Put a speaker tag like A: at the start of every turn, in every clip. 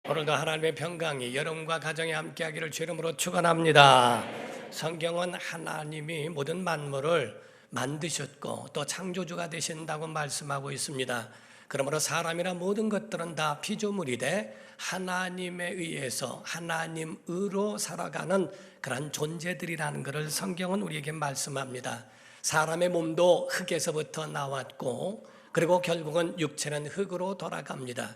A: 오늘도 하나님의 평강이 여러분과 가정에 함께하기를 주 이름으로 축원합니다. 성경은 하나님이 모든 만물을 만드셨고 또 창조주가 되신다고 말씀하고 있습니다. 그러므로 사람이나 모든 것들은 다 피조물이 돼 하나님에 의해서 하나님으로 살아가는 그런 존재들이라는 것을 성경은 우리에게 말씀합니다. 사람의 몸도 흙에서부터 나왔고 그리고 결국은 육체는 흙으로 돌아갑니다.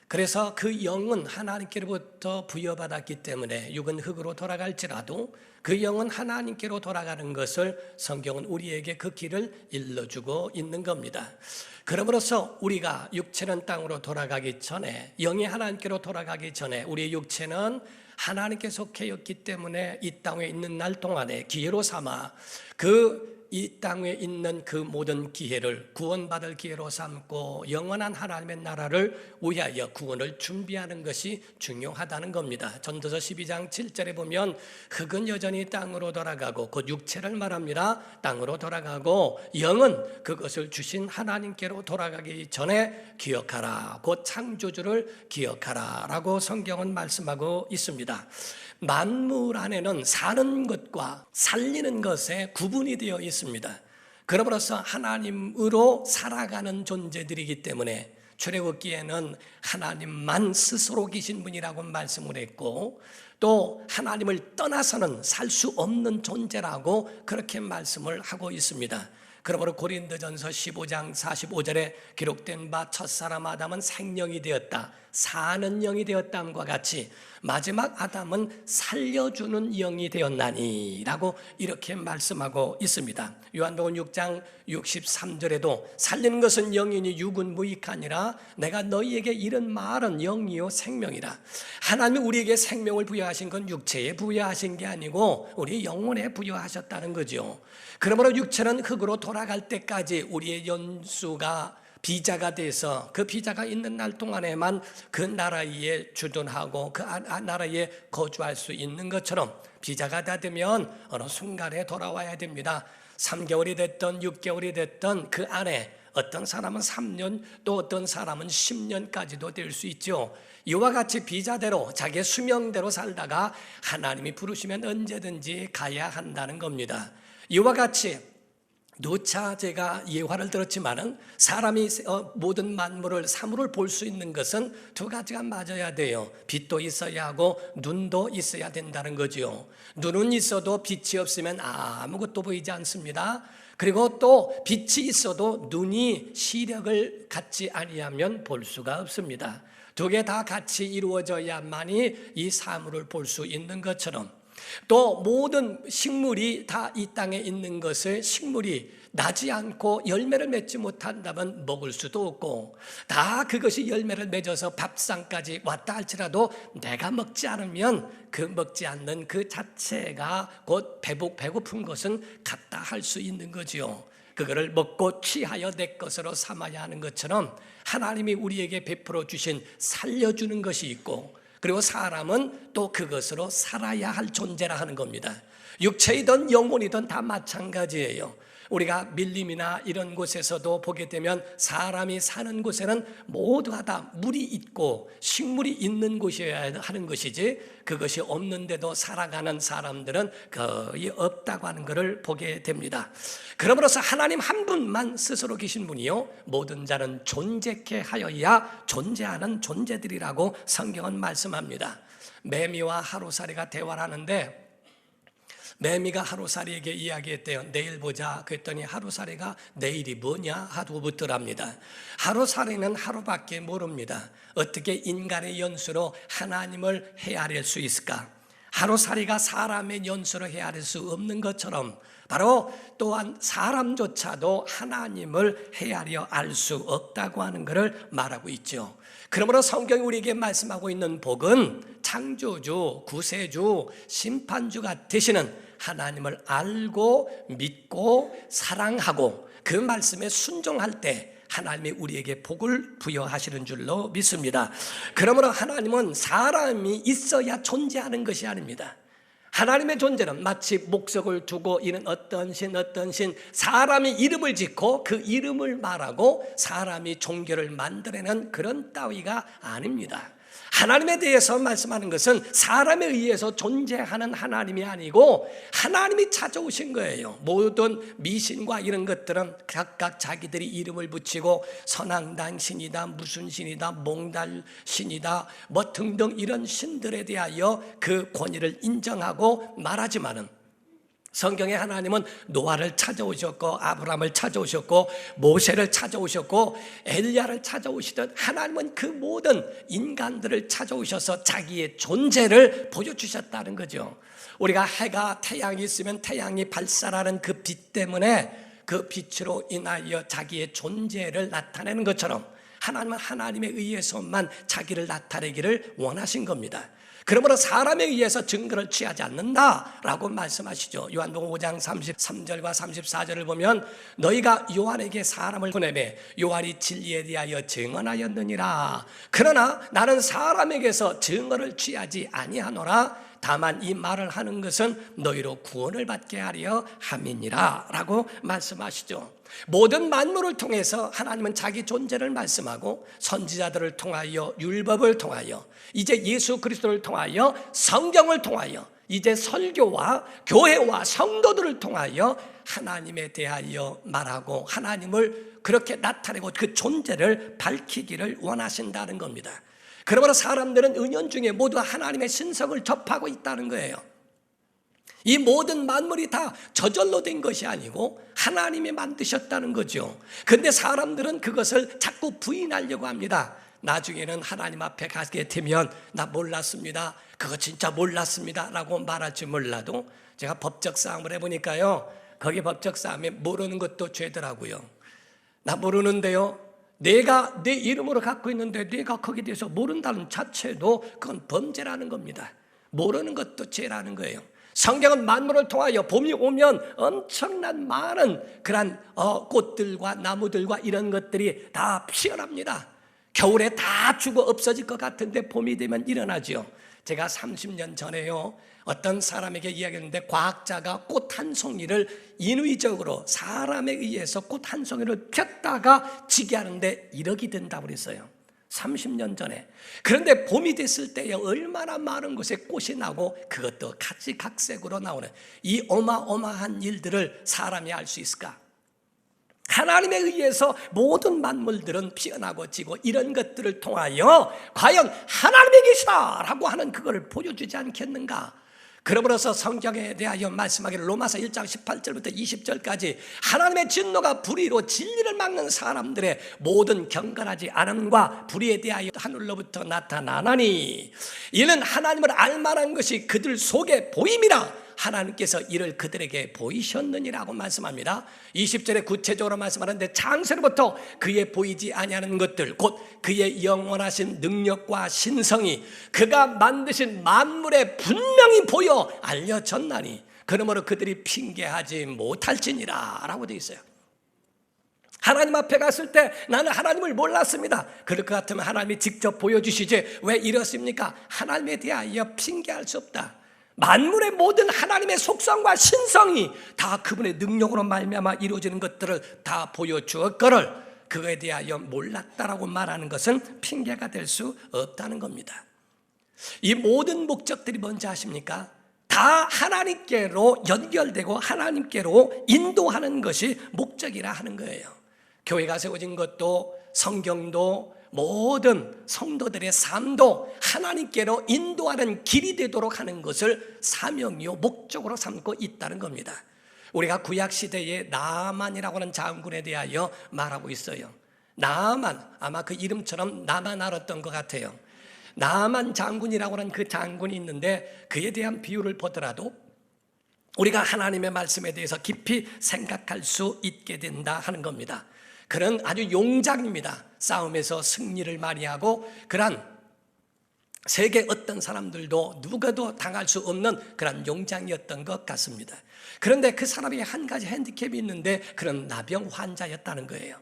A: 그래서 그 영은 하나님께로부터 부여받았기 때문에 육은 흙으로 돌아갈지라도 그 영은 하나님께로 돌아가는 것을 성경은 우리에게 그 길을 일러주고 있는 겁니다. 그러므로서 우리가 육체는 땅으로 돌아가기 전에, 영이 하나님께로 돌아가기 전에 우리의 육체는 하나님께 속해였기 때문에 이 땅에 있는 날 동안에 기회로 삼아 이 땅에 있는 그 모든 기회를 구원받을 기회로 삼고 영원한 하나님의 나라를 위하여 구원을 준비하는 것이 중요하다는 겁니다. 전도서 12장 7절에 보면 흙은 여전히 땅으로 돌아가고 곧 육체를 말합니다. 땅으로 돌아가고 영은 그것을 주신 하나님께로 돌아가기 전에 기억하라. 곧 창조주를 기억하라 라고 성경은 말씀하고 있습니다. 만물 안에는 사는 것과 살리는 것에 구분이 되어 있습니다. 그러므로서 하나님으로 살아가는 존재들이기 때문에 출애굽기에는 하나님만 스스로 계신 분이라고 말씀을 했고 또 하나님을 떠나서는 살 수 없는 존재라고 그렇게 말씀을 하고 있습니다. 그러므로 고린도전서 15장 45절에 기록된 바 첫사람 아담은 생명이 되었다, 사는 영이 되었다함과 같이 마지막 아담은 살려주는 영이 되었나니 라고 이렇게 말씀하고 있습니다. 요한복음 6장 63절에도 살리는 것은 영이니 육은 무익하니라 내가 너희에게 이런 말은 영이요 생명이라. 하나님이 우리에게 생명을 부여하신 건 육체에 부여하신 게 아니고 우리 영혼에 부여하셨다는 거죠. 그러므로 육체는 흙으로 돌아갈 때까지 우리의 연수가 비자가 돼서 그 비자가 있는 날 동안에만 그 나라에 주둔하고 그 나라에 거주할 수 있는 것처럼 비자가 다 되면 어느 순간에 돌아와야 됩니다. 3개월이 됐던 6개월이 됐던 그 안에 어떤 사람은 3년 또 어떤 사람은 10년까지도 될 수 있죠. 이와 같이 비자대로 자기의 수명대로 살다가 하나님이 부르시면 언제든지 가야 한다는 겁니다. 이와 같이 누차 제가 예화를 들었지만은 사람이 모든 만물을 사물을 볼 수 있는 것은 두 가지가 맞아야 돼요. 빛도 있어야 하고 눈도 있어야 된다는 거죠. 눈은 있어도 빛이 없으면 아무것도 보이지 않습니다. 그리고 또 빛이 있어도 눈이 시력을 갖지 아니하면 볼 수가 없습니다. 두 개 다 같이 이루어져야만이 이 사물을 볼 수 있는 것처럼 또 모든 식물이 다 이 땅에 있는 것을 식물이 나지 않고 열매를 맺지 못한다면 먹을 수도 없고 다 그것이 열매를 맺어서 밥상까지 왔다 할지라도 내가 먹지 않으면 그 먹지 않는 그 자체가 곧 배고픈 것은 같다 할 수 있는 거지요. 그거를 먹고 취하여 내 것으로 삼아야 하는 것처럼 하나님이 우리에게 베풀어 주신 살려주는 것이 있고 그리고 사람은 또 그것으로 살아야 할 존재라 하는 겁니다. 육체이든 영혼이든 다 마찬가지예요. 우리가 밀림이나 이런 곳에서도 보게 되면 사람이 사는 곳에는 모두가 다 물이 있고 식물이 있는 곳이어야 하는 것이지 그것이 없는데도 살아가는 사람들은 거의 없다고 하는 것을 보게 됩니다. 그러므로서 하나님 한 분만 스스로 계신 분이요 모든 자는 존재케 하여야 존재하는 존재들이라고 성경은 말씀합니다. 매미와 하루살이가 대화를 하는데 매미가 하루살이에게 이야기했대요. 내일 보자. 그랬더니 하루살이가 내일이 뭐냐 하고 묻더랍니다. 하루살이는 하루밖에 모릅니다. 어떻게 인간의 연수로 하나님을 헤아릴 수 있을까? 하루살이가 사람의 연수로 헤아릴 수 없는 것처럼 바로 또한 사람조차도 하나님을 헤아려 알 수 없다고 하는 것을 말하고 있죠. 그러므로 성경이 우리에게 말씀하고 있는 복은 창조주, 구세주, 심판주가 되시는 하나님을 알고 믿고 사랑하고 그 말씀에 순종할 때 하나님이 우리에게 복을 부여하시는 줄로 믿습니다. 그러므로 하나님은 사람이 있어야 존재하는 것이 아닙니다. 하나님의 존재는 마치 목석을 두고 이는 어떤 신 사람이 이름을 짓고 그 이름을 말하고 사람이 종교를 만들어내는 그런 따위가 아닙니다. 하나님에 대해서 말씀하는 것은 사람에 의해서 존재하는 하나님이 아니고 하나님이 찾아오신 거예요. 모든 미신과 이런 것들은 각각 자기들이 이름을 붙이고 선앙단 신이다, 무슨 신이다, 몽달 신이다, 뭐 등등 이런 신들에 대하여 그 권위를 인정하고 말하지만은 성경의 하나님은 노아를 찾아오셨고 아브라함을 찾아오셨고 모세를 찾아오셨고 엘리야를 찾아오시던 하나님은 그 모든 인간들을 찾아오셔서 자기의 존재를 보여주셨다는 거죠. 우리가 해가 태양이 있으면 태양이 발산하는 그 빛 때문에 그 빛으로 인하여 자기의 존재를 나타내는 것처럼 하나님은 하나님에 의해서만 자기를 나타내기를 원하신 겁니다. 그러므로 사람에 의해서 증거를 취하지 않는다라고 말씀하시죠. 요한복음 5장 33절과 34절을 보면 너희가 요한에게 사람을 보내매 요한이 진리에 대하여 증언하였느니라. 그러나 나는 사람에게서 증거를 취하지 아니하노라. 다만 이 말을 하는 것은 너희로 구원을 받게 하려 함이니라 라고 말씀하시죠. 모든 만물을 통해서 하나님은 자기 존재를 말씀하고 선지자들을 통하여 율법을 통하여 이제 예수 그리스도를 통하여 성경을 통하여 이제 설교와 교회와 성도들을 통하여 하나님에 대하여 말하고 하나님을 그렇게 나타내고 그 존재를 밝히기를 원하신다는 겁니다. 그러므로 사람들은 은연중에 모두 하나님의 신성을 접하고 있다는 거예요. 이 모든 만물이 다 저절로 된 것이 아니고 하나님이 만드셨다는 거죠. 그런데 사람들은 그것을 자꾸 부인하려고 합니다. 나중에는 하나님 앞에 가게 되면 나 몰랐습니다, 그거 진짜 몰랐습니다 라고 말할지 몰라도 제가 법적 싸움을 해보니까요, 거기 법적 싸움에 모르는 것도 죄더라고요. 나 모르는데요, 내가 내 이름으로 갖고 있는데 내가 거기에 대해서 모른다는 자체도 그건 범죄라는 겁니다. 모르는 것도 죄라는 거예요. 성경은 만물을 통하여 봄이 오면 엄청난 많은 그런 꽃들과 나무들과 이런 것들이 다 피어납니다. 겨울에 다 죽어 없어질 것 같은데 봄이 되면 일어나죠. 제가 30년 전에요, 어떤 사람에게 이야기했는데 과학자가 꽃 한 송이를 인위적으로 사람에 의해서 꽃 한 송이를 폈다가 지게 하는데 1억이 된다고 그랬어요. 30년 전에. 그런데 봄이 됐을 때에 얼마나 많은 곳에 꽃이 나고 그것도 각색으로 나오는 이 어마어마한 일들을 사람이 알 수 있을까? 하나님에 의해서 모든 만물들은 피어나고 지고 이런 것들을 통하여 과연 하나님의 계시다라고 하는 그걸 보여주지 않겠는가? 그러므로서 성경에 대하여 말씀하기를 로마서 1장 18절부터 20절까지 하나님의 진노가 불의로 진리를 막는 사람들의 모든 경건하지 않음과 불의에 대하여 하늘로부터 나타나나니 이는 하나님을 알만한 것이 그들 속에 보임이라 하나님께서 이를 그들에게 보이셨느니라고 말씀합니다. 20절에 구체적으로 말씀하는데 창세로부터 그의 보이지 아니하는 것들 곧 그의 영원하신 능력과 신성이 그가 만드신 만물에 분명히 보여 알려졌나니 그러므로 그들이 핑계하지 못할지니라 라고 되어 있어요. 하나님 앞에 갔을 때 나는 하나님을 몰랐습니다. 그럴 것 같으면 하나님이 직접 보여주시지 왜 이렇습니까? 하나님에 대하여 핑계할 수 없다. 만물의 모든 하나님의 속성과 신성이 다 그분의 능력으로 말미암아 이루어지는 것들을 다 보여주었거늘 그거에 대하여 몰랐다라고 말하는 것은 핑계가 될 수 없다는 겁니다. 이 모든 목적들이 뭔지 아십니까? 다 하나님께로 연결되고 하나님께로 인도하는 것이 목적이라 하는 거예요. 교회가 세워진 것도 성경도 모든 성도들의 삶도 하나님께로 인도하는 길이 되도록 하는 것을 사명이요 목적으로 삼고 있다는 겁니다. 우리가 구약시대의 나아만이라고 하는 장군에 대하여 말하고 있어요. 나아만, 아마 그 이름처럼 나만 알았던 것 같아요. 나아만 장군이라고 하는 그 장군이 있는데 그에 대한 비유를 보더라도 우리가 하나님의 말씀에 대해서 깊이 생각할 수 있게 된다 하는 겁니다. 그는 아주 용장입니다. 싸움에서 승리를 많이 하고 그런 세계 어떤 사람들도 누구도 당할 수 없는 그런 용장이었던 것 같습니다. 그런데 그 사람이 한 가지 핸디캡이 있는데 그런 나병 환자였다는 거예요.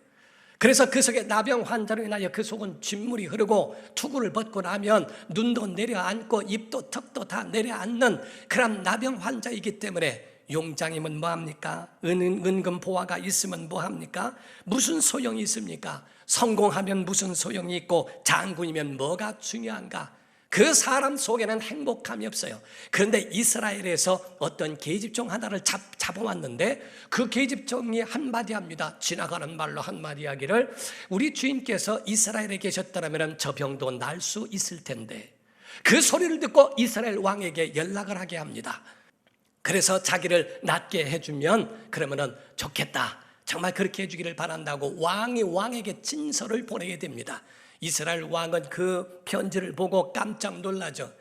A: 그래서 그 속에 나병 환자로 인하여 그 속은 진물이 흐르고 투구를 벗고 나면 눈도 내려앉고 입도 턱도 다 내려앉는 그런 나병 환자이기 때문에 용장이면 뭐합니까? 은금 보화가 있으면 뭐합니까? 무슨 소용이 있습니까? 성공하면 무슨 소용이 있고 장군이면 뭐가 중요한가? 그 사람 속에는 행복함이 없어요. 그런데 이스라엘에서 어떤 계집종 하나를 잡아왔는데 그 계집종이 한마디 합니다. 지나가는 말로 한마디 하기를, 우리 주인께서 이스라엘에 계셨더라면 저 병도 날 수 있을 텐데. 그 소리를 듣고 이스라엘 왕에게 연락을 하게 합니다. 그래서 자기를 낫게 해주면 그러면은 좋겠다, 정말 그렇게 해주기를 바란다고 왕이 왕에게 진서를 보내게 됩니다. 이스라엘 왕은 그 편지를 보고 깜짝 놀라죠.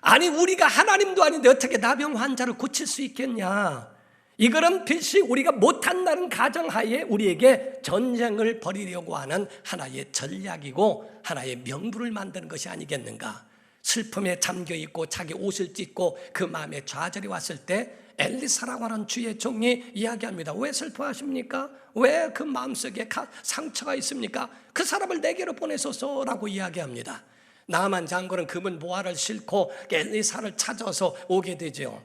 A: 아니, 우리가 하나님도 아닌데 어떻게 나병 환자를 고칠 수 있겠냐. 이거는 필시 우리가 못한다는 가정하에 우리에게 전쟁을 벌이려고 하는 하나의 전략이고 하나의 명분을 만드는 것이 아니겠는가. 슬픔에 잠겨있고 자기 옷을 찢고 그 마음에 좌절이 왔을 때 엘리사라고 하는 주의 종이 이야기합니다. 왜 슬퍼하십니까? 왜 그 마음속에 상처가 있습니까? 그 사람을 내게로 보내소서라고 이야기합니다. 나만 장군은 금은 보화를 싣고 엘리사를 찾아서 오게 되죠.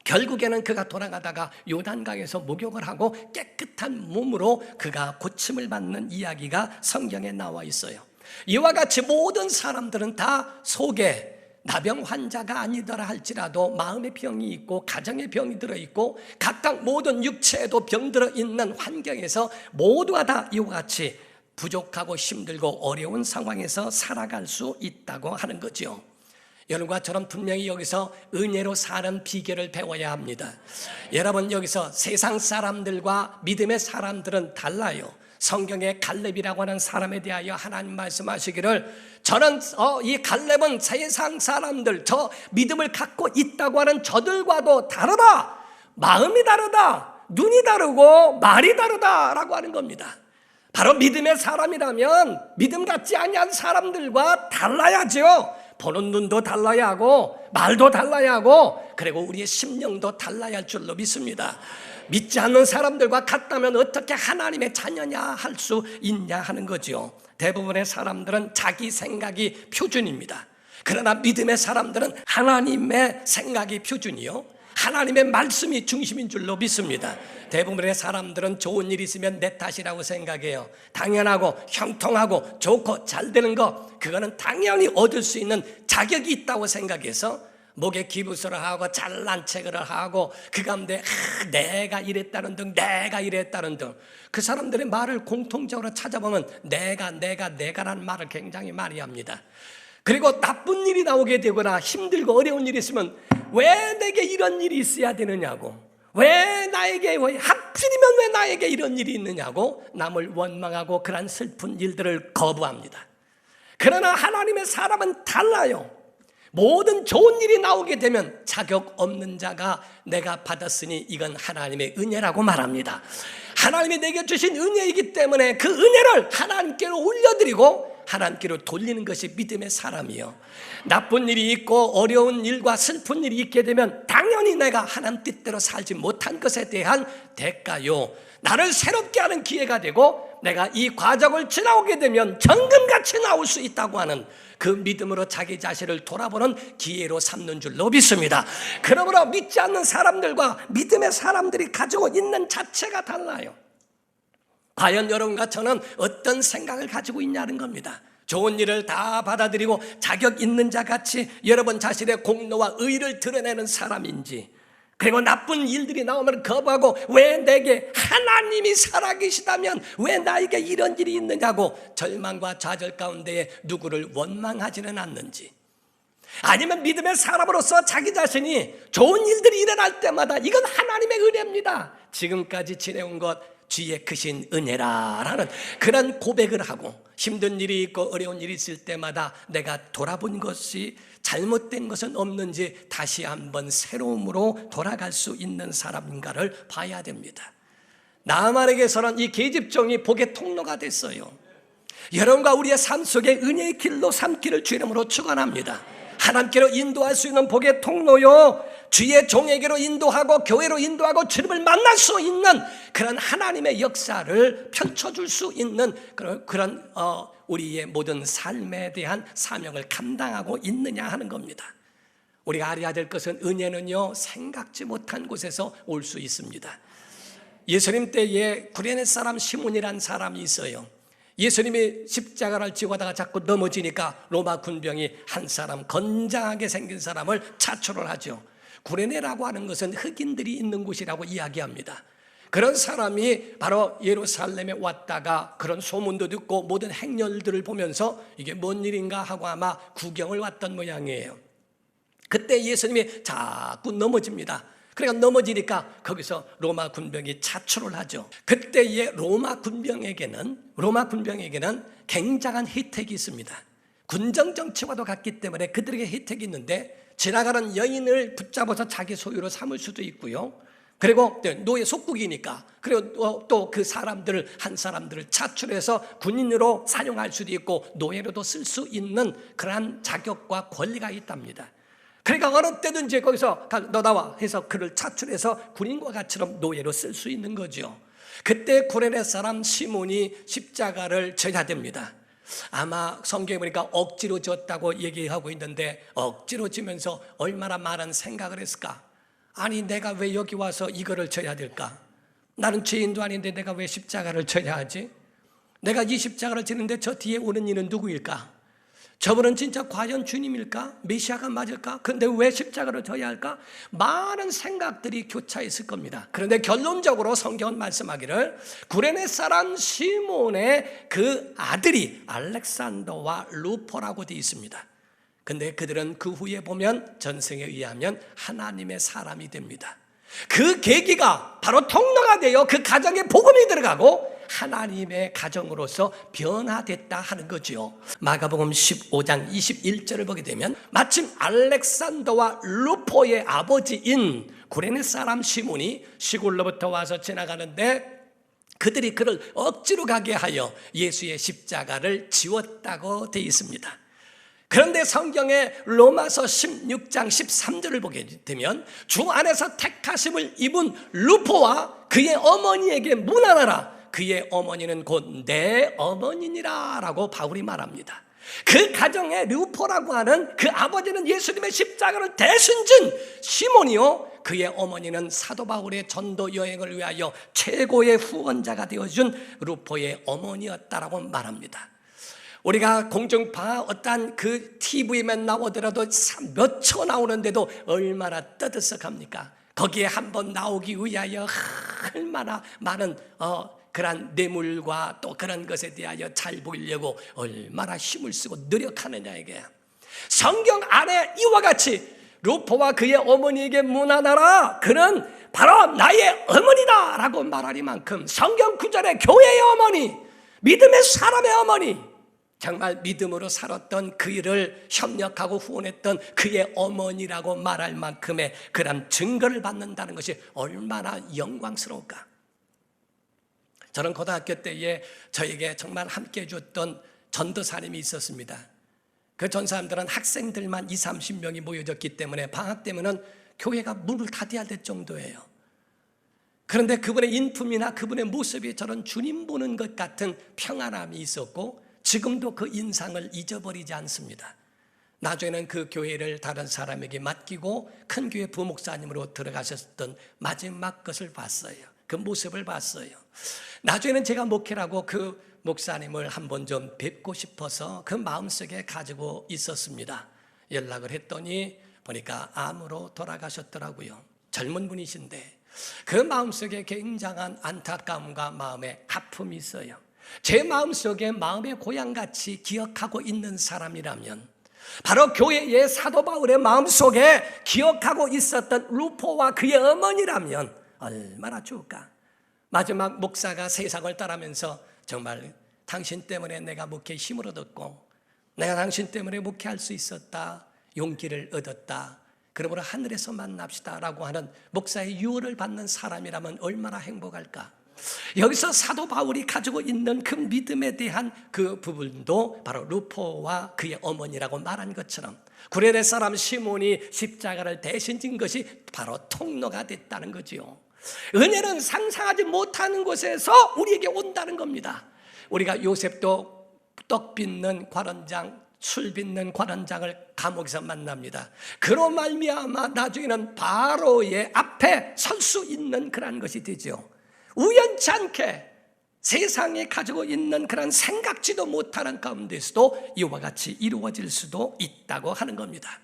A: 결국에는 그가 돌아가다가 요단강에서 목욕을 하고 깨끗한 몸으로 그가 고침을 받는 이야기가 성경에 나와 있어요. 이와 같이 모든 사람들은 다 속에 나병 환자가 아니더라 할지라도 마음의 병이 있고 가정의 병이 들어있고 각각 모든 육체에도 병들어 있는 환경에서 모두가 다 이와 같이 부족하고 힘들고 어려운 상황에서 살아갈 수 있다고 하는 거죠. 여러분과 저는 분명히 여기서 은혜로 사는 비결을 배워야 합니다. 여러분, 여기서 세상 사람들과 믿음의 사람들은 달라요. 성경에 갈렙이라고 하는 사람에 대하여 하나님 말씀하시기를, 저는 이 갈렙은 세상 사람들, 저 믿음을 갖고 있다고 하는 저들과도 다르다. 마음이 다르다, 눈이 다르고 말이 다르다라고 하는 겁니다. 바로 믿음의 사람이라면 믿음 같지 아니한 사람들과 달라야죠. 보는 눈도 달라야 하고 말도 달라야 하고 그리고 우리의 심령도 달라야 할 줄로 믿습니다. 믿지 않는 사람들과 같다면 어떻게 하나님의 자녀냐 할 수 있냐 하는 거죠. 대부분의 사람들은 자기 생각이 표준입니다. 그러나 믿음의 사람들은 하나님의 생각이 표준이요, 하나님의 말씀이 중심인 줄로 믿습니다. 대부분의 사람들은 좋은 일이 있으면 내 탓이라고 생각해요. 당연하고 형통하고 좋고 잘 되는 거, 그거는 당연히 얻을 수 있는 자격이 있다고 생각해서 목에 기부스를 하고 잘난 체를 하고 그 가운데 내가 이랬다는 등 내가 이랬다는 등 그 사람들의 말을 공통적으로 찾아보면 내가라는 말을 굉장히 많이 합니다. 그리고 나쁜 일이 나오게 되거나 힘들고 어려운 일이 있으면 왜 내게 이런 일이 있어야 되느냐고, 왜 하필이면 왜 나에게 이런 일이 있느냐고 남을 원망하고 그런 슬픈 일들을 거부합니다. 그러나 하나님의 사람은 달라요. 모든 좋은 일이 나오게 되면 자격 없는 자가 내가 받았으니 이건 하나님의 은혜라고 말합니다. 하나님이 내게 주신 은혜이기 때문에 그 은혜를 하나님께로 올려드리고 하나님께로 돌리는 것이 믿음의 사람이요. 나쁜 일이 있고 어려운 일과 슬픈 일이 있게 되면 당연히 내가 하나님 뜻대로 살지 못한 것에 대한 대가요, 나를 새롭게 하는 기회가 되고 내가 이 과정을 지나오게 되면 정금같이 나올 수 있다고 하는 그 믿음으로 자기 자신을 돌아보는 기회로 삼는 줄로 믿습니다. 그러므로 믿지 않는 사람들과 믿음의 사람들이 가지고 있는 자체가 달라요. 과연 여러분과 저는 어떤 생각을 가지고 있냐는 겁니다. 좋은 일을 다 받아들이고 자격 있는 자 같이 여러분 자신의 공로와 의를 드러내는 사람인지, 그리고 나쁜 일들이 나오면 거부하고 왜 내게 하나님이 살아계시다면 왜 나에게 이런 일이 있느냐고 절망과 좌절 가운데에 누구를 원망하지는 않는지, 아니면 믿음의 사람으로서 자기 자신이 좋은 일들이 일어날 때마다 이건 하나님의 은혜입니다, 지금까지 지내온 것 주의 크신 은혜라라는 그런 고백을 하고, 힘든 일이 있고 어려운 일이 있을 때마다 내가 돌아본 것이 잘못된 것은 없는지 다시 한번 새로움으로 돌아갈 수 있는 사람인가를 봐야 됩니다. 나만에게서는 이 계집종이 복의 통로가 됐어요. 여러분과 우리의 삶 속에 은혜의 길로 삼기를 주 이름으로 축원합니다. 하나님께로 인도할 수 있는 복의 통로요, 주의 종에게로 인도하고 교회로 인도하고 주님을 만날 수 있는 그런 하나님의 역사를 펼쳐줄 수 있는 그런 우리의 모든 삶에 대한 사명을 감당하고 있느냐 하는 겁니다. 우리가 알아야 될 것은 은혜는요, 생각지 못한 곳에서 올 수 있습니다. 예수님 때에 구레네 사람 시몬이라는 사람이 있어요. 예수님이 십자가를 지고 가다가 자꾸 넘어지니까 로마 군병이 한 사람, 건장하게 생긴 사람을 차출을 하죠. 구레네라고 하는 것은 흑인들이 있는 곳이라고 이야기합니다. 그런 사람이 바로 예루살렘에 왔다가 그런 소문도 듣고 모든 행렬들을 보면서 이게 뭔 일인가 하고 아마 구경을 왔던 모양이에요. 그때 예수님이 자꾸 넘어집니다. 그러니까 넘어지니까 거기서 로마 군병이 차출을 하죠. 그때의 로마 군병에게는 굉장한 혜택이 있습니다. 군정 정치와도 같기 때문에 그들에게 혜택이 있는데, 지나가는 여인을 붙잡아서 자기 소유로 삼을 수도 있고요. 그리고 노예 속국이니까, 그리고 또 그 사람들을, 한 사람들을 차출해서 군인으로 사용할 수도 있고 노예로도 쓸 수 있는 그러한 자격과 권리가 있답니다. 그러니까 어느 때든지 거기서 너 나와 해서 그를 차출해서 군인과 같이처럼 노예로 쓸 수 있는 거죠. 그때 구레네 사람 시몬이 십자가를 져야 됩니다. 아마 성경에 보니까 억지로 졌다고 얘기하고 있는데, 억지로 지면서 얼마나 많은 생각을 했을까? 아니, 내가 왜 여기 와서 이거를 져야 될까? 나는 죄인도 아닌데 내가 왜 십자가를 져야 하지? 내가 이 십자가를 지는데 저 뒤에 오는 이는 누구일까? 저분은 진짜 과연 주님일까? 메시아가 맞을까? 그런데 왜 십자가를 져야 할까? 많은 생각들이 교차했을 겁니다. 그런데 결론적으로 성경은 말씀하기를 구레네 사람 시몬의 그 아들이 알렉산더와 루포라고 되어 있습니다. 근데 그들은 그 후에 보면 전승에 의하면 하나님의 사람이 됩니다. 그 계기가 바로 통로가 되어 그 가정에 복음이 들어가고 하나님의 가정으로서 변화됐다 하는 거죠. 마가복음 15장 21절을 보게 되면 마침 알렉산더와 루포의 아버지인 구레네 사람 시몬이 시골로부터 와서 지나가는데 그들이 그를 억지로 가게 하여 예수의 십자가를 지웠다고 되어 있습니다. 그런데 성경에 로마서 16장 13절을 보게 되면 주 안에서 택하심을 입은 루포와 그의 어머니에게 문안하라. 그의 어머니는 곧 내 어머니니라 라고 바울이 말합니다. 그 가정에 루포라고 하는 그 아버지는 예수님의 십자가를 대신 진 시몬이요, 그의 어머니는 사도 바울의 전도 여행을 위하여 최고의 후원자가 되어준 루포의 어머니였다라고 말합니다. 우리가 공중파 어떤 그 TV만 나오더라도 몇 초 나오는데도 얼마나 떠들썩합니까? 거기에 한번 나오기 위하여 얼마나 많은 그런 뇌물과 또 그런 것에 대하여 잘 보이려고 얼마나 힘을 쓰고 노력하느냐 이게. 성경 안에 이와 같이 루포와 그의 어머니에게 문안하라. 그는 바로 나의 어머니다 라고 말하리만큼 성경 구절에 교회의 어머니, 믿음의 사람의 어머니, 정말 믿음으로 살았던 그를 협력하고 후원했던 그의 어머니라고 말할 만큼의 그런 증거를 받는다는 것이 얼마나 영광스러울까. 저는 고등학교 때에 저에게 정말 함께 해줬던 전도사님이 있었습니다. 그 전사님들은 학생들만 20, 30명이 모여졌기 때문에 방학 때문은 교회가 문을 닫아야 될 정도예요. 그런데 그분의 인품이나 그분의 모습이 저는 주님 보는 것 같은 평안함이 있었고 지금도 그 인상을 잊어버리지 않습니다. 나중에는 그 교회를 다른 사람에게 맡기고 큰 교회 부목사님으로 들어가셨던 마지막 것을 봤어요. 그 모습을 봤어요. 나중에는 제가 목회라고 그 목사님을 한번 좀 뵙고 싶어서 그 마음속에 가지고 있었습니다. 연락을 했더니 보니까 암으로 돌아가셨더라고요. 젊은 분이신데 그 마음속에 굉장한 안타까움과 마음의 아픔이 있어요. 제 마음속에 마음의 고향같이 기억하고 있는 사람이라면 바로 교회의 사도 바울의 마음속에 기억하고 있었던 루포와 그의 어머니라면 얼마나 좋을까. 마지막 목사가 세상을 떠나면서 정말 당신 때문에 내가 목회에 힘을 얻었고 내가 당신 때문에 목회할 수 있었다, 용기를 얻었다, 그러므로 하늘에서 만납시다 라고 하는 목사의 유언을 받는 사람이라면 얼마나 행복할까. 여기서 사도 바울이 가지고 있는 그 믿음에 대한 그 부분도 바로 루포와 그의 어머니라고 말한 것처럼 구레네 사람 시몬이 십자가를 대신 진 것이 바로 통로가 됐다는 거지요. 은혜는 상상하지 못하는 곳에서 우리에게 온다는 겁니다. 우리가 요셉도 떡 빚는 관원장, 술 빚는 관원장을 감옥에서 만납니다. 그로 말미암아 나중에는 바로의 앞에 설 수 있는 그런 것이 되죠. 우연치 않게 세상에 가지고 있는 그런 생각지도 못하는 가운데서도 이와 같이 이루어질 수도 있다고 하는 겁니다.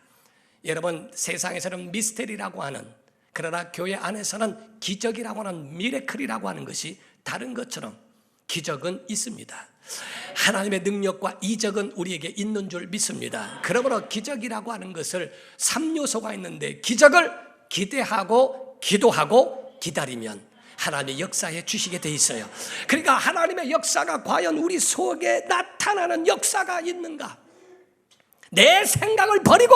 A: 여러분, 세상에서는 미스테리라고 하는, 그러나 교회 안에서는 기적이라고 하는, 미래클이라고 하는 것이 다른 것처럼 기적은 있습니다. 하나님의 능력과 이적은 우리에게 있는 줄 믿습니다. 그러므로 기적이라고 하는 것을 3요소가 있는데, 기적을 기대하고 기도하고 기다리면 하나님의 역사에 주시게 돼 있어요. 그러니까 하나님의 역사가 과연 우리 속에 나타나는 역사가 있는가? 내 생각을 버리고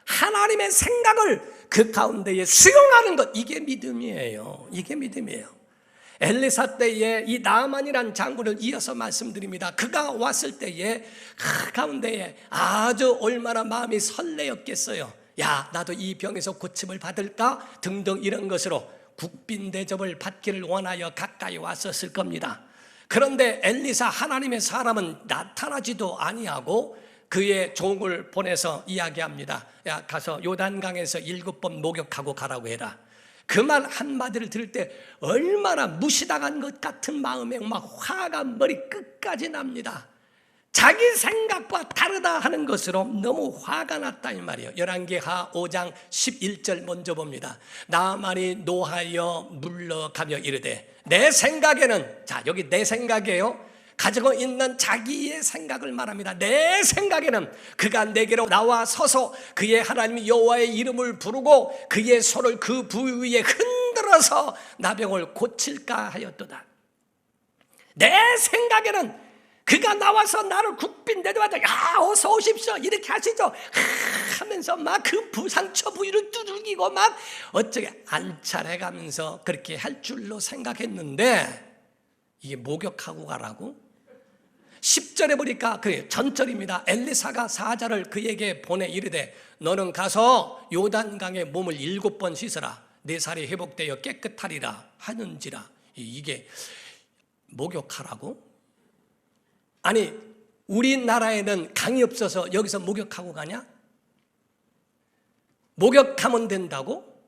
A: 하나님의 생각을 그 가운데에 수용하는 것, 이게 믿음이에요. 이게 믿음이에요. 엘리사 때에 이 나아만이라는 장군을 이어서 말씀드립니다. 그가 왔을 때에 그 가운데에 아주 얼마나 마음이 설레었겠어요. 야, 나도 이 병에서 고침을 받을까? 등등 이런 것으로 국빈 대접을 받기를 원하여 가까이 왔었을 겁니다. 그런데 엘리사, 하나님의 사람은 나타나지도 아니하고 그의 종을 보내서 이야기합니다. 야, 가서 요단강에서 7번 목욕하고 가라고 해라. 그 말 한마디를 들을 때 얼마나 무시당한 것 같은 마음에 막 화가 머리 끝까지 납니다. 자기 생각과 다르다 하는 것으로 너무 화가 났다 이 말이에요. 열왕기하 5장 11절 먼저 봅니다. 나아만이 노하여 물러가며 이르되, 내 생각에는, 자 여기 내 생각이에요. 가지고 있는 자기의 생각을 말합니다. 내 생각에는 그가 내게로 나와 서서 그의 하나님 여호와의 이름을 부르고 그의 손을 그 부위에 흔들어서 나병을 고칠까 하였도다. 내 생각에는 그가 나와서 나를 국빈 대접하자, 야 어서 오십시오 이렇게 하시죠 하면서 막 그 상처 부위를 두들기고 막 어쩌게 안찰해가면서 그렇게 할 줄로 생각했는데, 이게 목욕하고 가라고? 10절에 보니까 그 전절입니다. 엘리사가 사자를 그에게 보내 이르되, 너는 가서 요단강에 몸을 7번 씻어라. 내 살이 회복되어 깨끗하리라 하는지라. 이게 목욕하라고? 아니, 우리나라에는 강이 없어서 여기서 목욕하고 가냐? 목욕하면 된다고?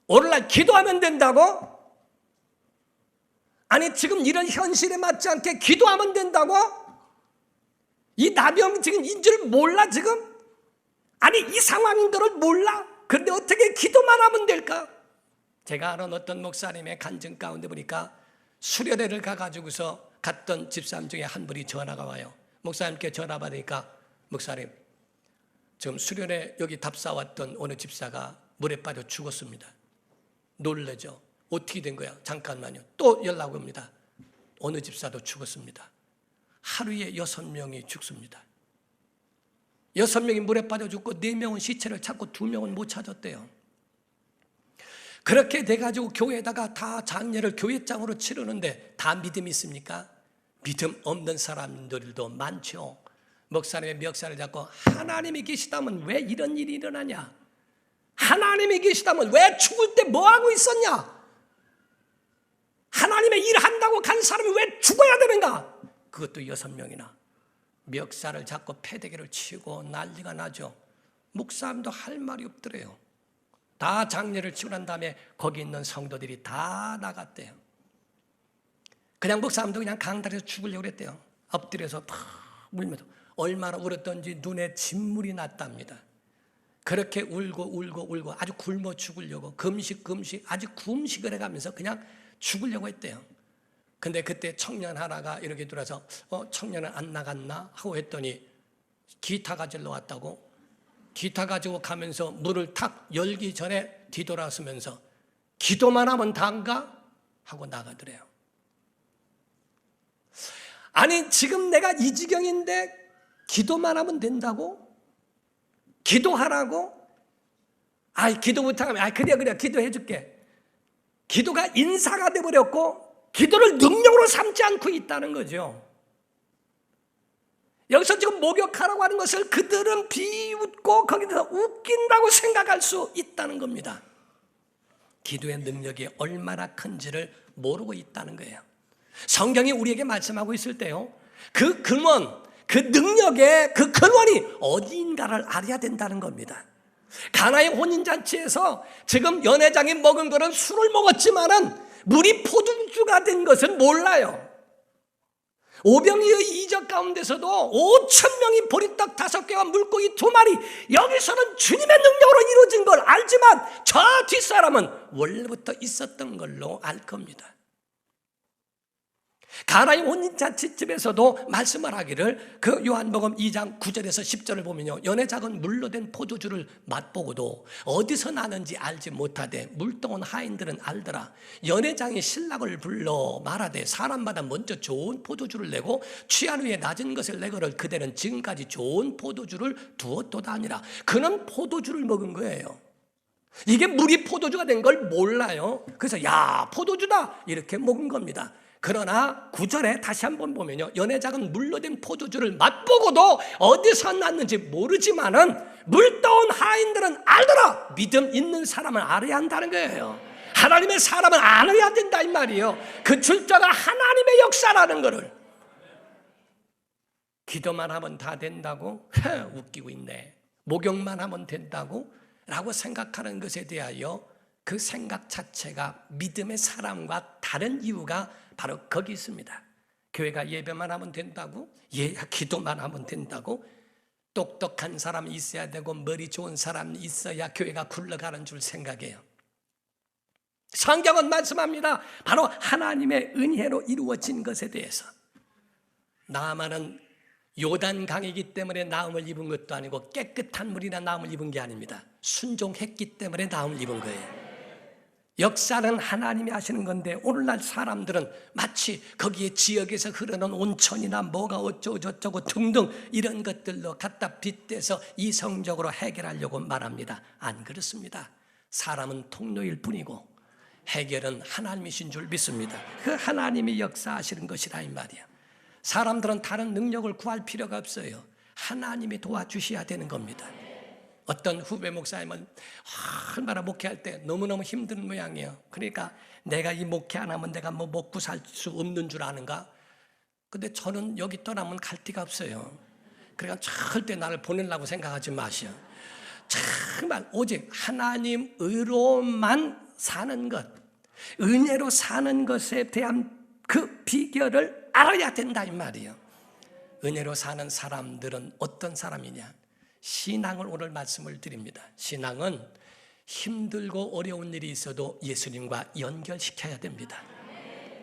A: 오늘날 기도하면 된다고? 아니, 지금 이런 현실에 맞지 않게 기도하면 된다고? 이 나병 지금 인 줄 몰라 지금? 아니, 이 상황인 걸 몰라? 그런데 어떻게 기도만 하면 될까? 제가 아는 어떤 목사님의 간증 가운데 보니까 수련회를 가가지고서 갔던 집사람 중에 한 분이 전화가 와요. 목사님께 전화 받으니까, 목사님 지금 수련회 여기 답사 왔던 어느 집사가 물에 빠져 죽었습니다. 놀라죠. 어떻게 된 거야? 잠깐만요. 또 연락 옵니다. 어느 집사도 죽었습니다. 하루에 6명이 죽습니다. 6명이 물에 빠져 죽고 4명은 시체를 찾고 2명은 못 찾았대요. 그렇게 돼가지고 교회에다가 다 장례를 교회장으로 치르는데 다 믿음이 있습니까? 믿음 없는 사람들도 많죠. 목사님의 멱살을 잡고, 하나님이 계시다면 왜 이런 일이 일어나냐? 하나님이 계시다면 왜 죽을 때 뭐하고 있었냐? 하나님의 일 한다고 간 사람이 왜 죽어야 되는가? 그것도 6명이나 멱살을 잡고 패대기를 치고 난리가 나죠. 목사님도 할 말이 없더래요. 다 장례를 치고 난 다음에 거기 있는 성도들이 다 나갔대요. 그냥 목사님도 그냥 강다리에서 죽으려고 그랬대요. 엎드려서 팍 울면서 얼마나 울었던지 눈에 진물이 났답니다. 그렇게 울고 아주 굶어 죽으려고 금식 아주 금식을 해가면서 그냥 죽으려고 했대요. 근데 그때 청년 하나가 이렇게 들어서 청년은 안 나갔나 하고 했더니 기타 가지러 왔다고. 기타 가지고 가면서 문을 탁 열기 전에 뒤돌아서면서 기도만 하면 다인가 하고 나가더래요. 아니, 지금 내가 이 지경인데 기도만 하면 된다고? 기도하라고? 기도 못하면 그래 기도해 줄게. 기도가 인사가 돼버렸고 기도를 능력으로 삼지 않고 있다는 거죠. 여기서 지금 목욕하라고 하는 것을 그들은 비웃고 거기서 웃긴다고 생각할 수 있다는 겁니다. 기도의 능력이 얼마나 큰지를 모르고 있다는 거예요. 성경이 우리에게 말씀하고 있을 때요, 그 근원, 그 능력의 그 근원이 어디인가를 알아야 된다는 겁니다. 가나의 혼인잔치에서 지금 연회장이 먹은 거는 술을 먹었지만은 물이 포도주가 된 것은 몰라요. 오병이의 이적 가운데서도 5,000명이 보리떡 5개와 물고기 2마리, 여기서는 주님의 능력으로 이루어진 걸 알지만 저 뒷사람은 원래부터 있었던 걸로 알 겁니다. 가나의 혼인잔치집에서도 말씀을 하기를, 그 요한복음 2장 9절에서 10절을 보면요, 연회장은 물로 된 포도주를 맛보고도 어디서 나는지 알지 못하되 물동은 하인들은 알더라. 연회장이 신랑을 불러 말하되 사람마다 먼저 좋은 포도주를 내고 취한 후에 낮은 것을 내거를 그대는 지금까지 좋은 포도주를 두었도다 하니라. 그는 포도주를 먹은 거예요. 이게 물이 포도주가 된 걸 몰라요. 그래서 야, 포도주다 이렇게 먹은 겁니다. 그러나 9절에 다시 한번 보면요, 연회장은 물로 된 포도주를 맛보고도 어디서 났는지 모르지만은 물떠온 하인들은 알더라. 믿음 있는 사람은 알아야 한다는 거예요. 하나님의 사람은 알아야 된다 이 말이에요. 그 출자가 하나님의 역사라는 거를. 기도만 하면 다 된다고? 웃기고 있네. 목욕만 하면 된다고? 라고 생각하는 것에 대하여 그 생각 자체가 믿음의 사람과 다른 이유가 바로 거기 있습니다. 교회가 예배만 하면 된다고? 기도만 하면 된다고? 똑똑한 사람이 있어야 되고 머리 좋은 사람이 있어야 교회가 굴러가는 줄 생각해요. 성경은 말씀합니다. 바로 하나님의 은혜로 이루어진 것에 대해서. 나아만은 요단강이기 때문에 나음을 입은 것도 아니고 깨끗한 물이나 나음을 입은 게 아닙니다. 순종했기 때문에 나음을 입은 거예요. 역사는 하나님이 하시는 건데 오늘날 사람들은 마치 거기에 지역에서 흐르는 온천이나 뭐가 어쩌고저쩌고 등등 이런 것들로 갖다 빗대서 이성적으로 해결하려고 말합니다. 안 그렇습니다. 사람은 통로일 뿐이고 해결은 하나님이신 줄 믿습니다. 그 하나님이 역사하시는 것이라 이 말이야. 사람들은 다른 능력을 구할 필요가 없어요. 하나님이 도와주셔야 되는 겁니다. 어떤 후배 목사님은 얼마나 목회할 때 너무너무 힘든 모양이에요. 그러니까 내가 이 목회 안 하면 내가 뭐 먹고 살 수 없는 줄 아는가? 근데 저는 여기 떠나면 갈 데가 없어요. 그러니까 절대 나를 보내려고 생각하지 마시오. 정말 오직 하나님 의로만 사는 것, 은혜로 사는 것에 대한 그 비결을 알아야 된다 이 말이에요. 은혜로 사는 사람들은 어떤 사람이냐? 신앙을 오늘 말씀을 드립니다. 신앙은 힘들고 어려운 일이 있어도 예수님과 연결시켜야 됩니다.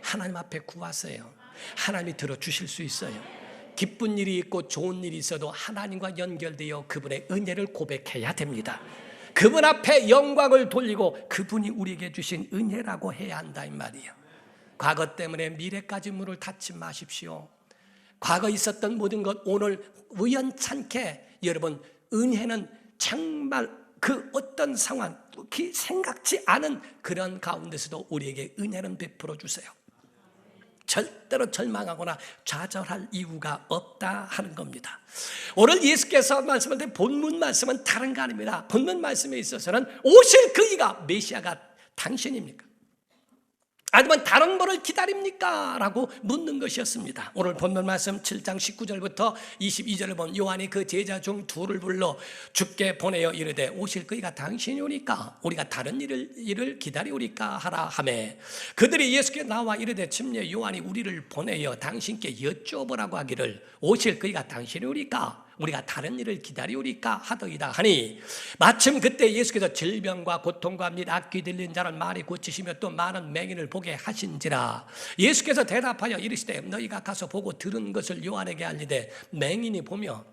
A: 하나님 앞에 구하세요. 하나님이 들어주실 수 있어요. 기쁜 일이 있고 좋은 일이 있어도 하나님과 연결되어 그분의 은혜를 고백해야 됩니다. 그분 앞에 영광을 돌리고 그분이 우리에게 주신 은혜라고 해야 한다 이 말이에요. 과거 때문에 미래까지 문을 닫지 마십시오. 과거 있었던 모든 것 오늘 우연찮게 여러분, 은혜는 정말 그 어떤 상황, 생각지 않은 그런 가운데서도 우리에게 은혜는 베풀어 주세요. 절대로 절망하거나 좌절할 이유가 없다 하는 겁니다. 오늘 예수께서 말씀할 때 본문 말씀은 다른 거 아닙니다. 본문 말씀에 있어서는 오실 그이가 메시아가 당신입니까? 아니면 다른 분을 기다립니까? 라고 묻는 것이었습니다. 오늘 본문 말씀 7장 19절부터 22절을 보면 요한이 그 제자 중 둘을 불러 주께 보내어 이르되 오실 그이가 당신이오니까 우리가 다른 일을 기다리오리까 하라 하매 그들이 예수께 나와 이르되 침례 요한이 우리를 보내어 당신께 여쭤보라고 하기를 오실 그이가 당신이오니까 우리가 다른 일을 기다리오리까 하더이다 하니 마침 그때 예수께서 질병과 고통과 및 악귀 들린 자를 많이 고치시며 또 많은 맹인을 보게 하신지라. 예수께서 대답하여 이르시되 너희가 가서 보고 들은 것을 요한에게 알리되 맹인이 보며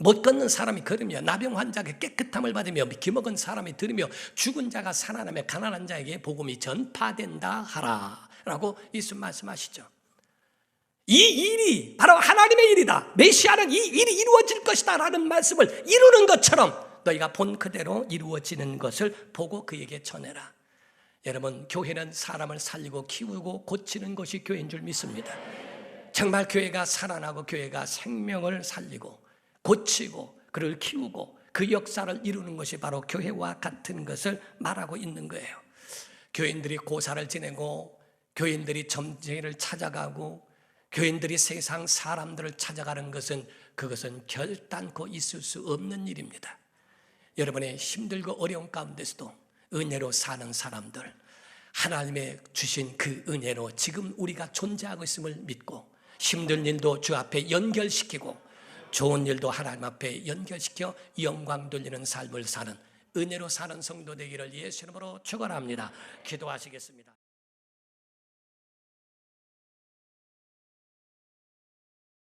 A: 못 걷는 사람이 걸으며 나병 환자가 깨끗함을 받으며 기먹은 사람이 들으며 죽은 자가 살아나며 가난한 자에게 복음이 전파된다 하라 라고 예수 말씀하시죠. 이 일이 바로 하나님의 일이다. 메시아는 이 일이 이루어질 것이다 라는 말씀을 이루는 것처럼 너희가 본 그대로 이루어지는 것을 보고 그에게 전해라. 여러분, 교회는 사람을 살리고 키우고 고치는 것이 교회인 줄 믿습니다. 정말 교회가 살아나고 교회가 생명을 살리고 고치고 그를 키우고 그 역사를 이루는 것이 바로 교회와 같은 것을 말하고 있는 거예요. 교인들이 고사를 지내고 교인들이 점쟁이를 찾아가고 교인들이 세상 사람들을 찾아가는 것은 그것은 결단코 있을 수 없는 일입니다. 여러분의 힘들고 어려운 가운데서도 은혜로 사는 사람들, 하나님의 주신 그 은혜로 지금 우리가 존재하고 있음을 믿고 힘든 일도 주 앞에 연결시키고 좋은 일도 하나님 앞에 연결시켜 영광 돌리는 삶을 사는 은혜로 사는 성도 되기를 예수 이름으로 축원합니다. 기도하시겠습니다.